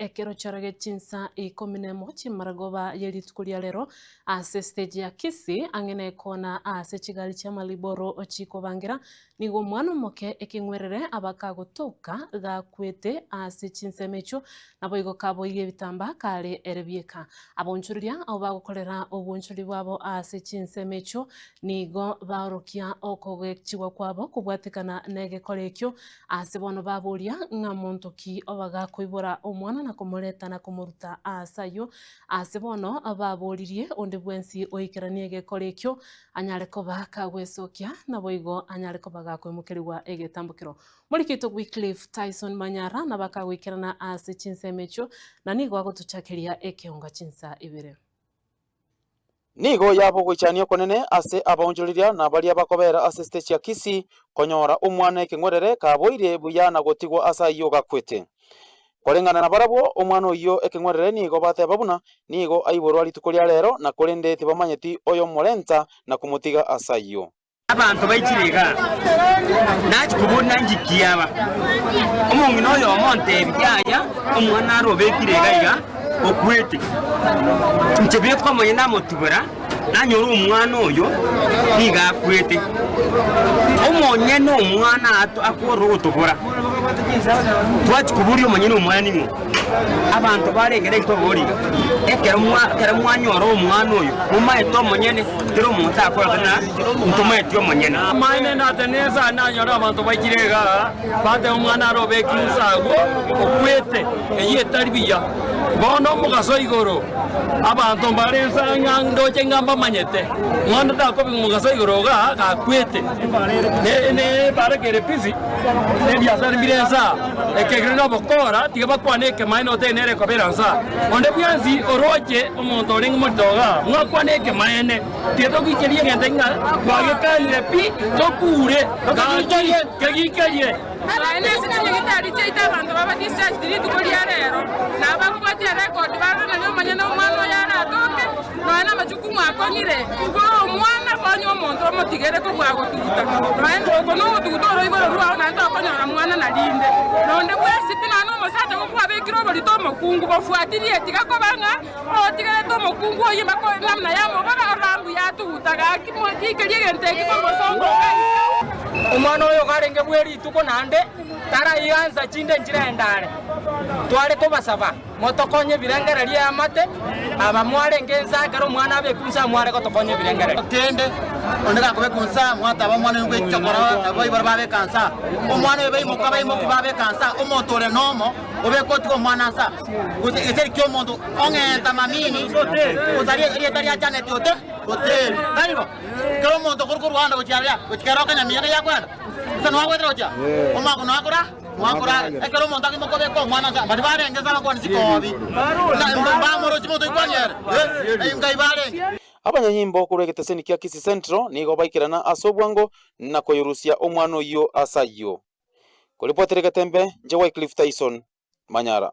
ekero charage chinsa ikominemo chimaragoba yeritukulia lero ase stage ya Kisii angene kona ase chigali cha maliboro ochikobangira nigo mwana moke ekingwerere abakagotoka gakwete ase chinsemecho nabo igo kabo ige bitamba kale erebieka abonchuriria abo bagokorera obonchuri bwabo ase chinsemecho nigo barokia okogekchigwa kwabo kubwatikana negekorekyo ase bono baburia nga muntu ki obaga kuibura omwana na kumureta na kumuruta asayo ase bono ababuririe onde bwensi oikeranie gekorekyo anyare koba kagwesokia na boigo anyare koba gakwemukirwa egetambukiro muri kito Wycliffe Tyson Manyara na bakagwikirana ase chinsemecho na nigo agotuchakeria ekeonga chinsa ibere nigo yabo gwichania konene ase abonjuriria na bali abakobera ase stage ya Kisii konyora omwana ekengwerere kaboire buyana gotigwa asayo gakwete korengana na barabo omwana oyo ekengwerere nigo bate babuna nigo aiborwa litukulia lero na kolende tibamanyeti oyo morenta na kumutiga asayo abantu bayikirega nachi kubona njikiyaba omuntu noyo omonte byaya omwana arobekirega iga okwete nchebye twamonye namotubura nanyoro omwana oyo niga akwete omonye no omwana akoro otubura twachi kuburi omonye no omwana nimo abantu barengere itobori ekera mwanyoro omwana oyo mumaito omonyene tiro omuntu akorana ntumaito omonyene amaine nateneza nanyoro abantu bakirega bate omwana arobeki musago okwete eyetari biya bono mugaso igoro abantu barenza ndoche ngamba manyete mwana takobi mugaso igoro ga kwete ne baregere pisi ne biasar birenza ekegrino bokora tiba kwane ke maino tenere ko beranza onde byanzi oroche omuntu ring motoga ngakwane ke maene tieto kikerie ngendenga kwage kanire pi tokure kagikerie Ene sina nyegitari cheita abantu baba discharge diri tukolia rero na bakupatia record baro na nyo manyana omwana yara toke no na majukumu akonyire ugo omwana konyo omuntu omotigere ko bwago tukuta no no tukutoro igoro ruwa na ndo akonyora mwana na linde nonde bwesi pina no mosata ko kwabekiro bali to mokungu bofuatirie tiga ko banga o tigere to mokungu oyimba ko namna yamo baba rangu ya tukutaga kikelie genteki ko bosongo umwana oyo garenge bweri tuko nande tara yanza chinde njira endare tware to basaba motokonye birengererie amate aba mware ngenza garo mwana abe kunsa mware ko tokonye birengererie tende ondega ko bekunsa mwata ba mwana ngwe chakora abo ibara babe kansa omwana ebe imoka babe imoka babe kansa omotore nomo obe ko tiko mwana sa ese kyo mondo ongenta mamini uzari eri ya jane tiote hotel kaibo kero mondo kurkuru anda ko chiaria ko chikaro kanya miya ya kwanda sana wa kwetro cha oma ko nakura ekero mondo ki moko be ko mwana sa bari bare ngeza na ko nsikobi na ba moro chimoto ikwanyere ngai bare abanyanyimbo kuregete seni kia Kisii Central nigo baikirana asobwango na koyorusia omwana oyo asayo kulipotereka tembe nje Wycliffe Tyson Manyara.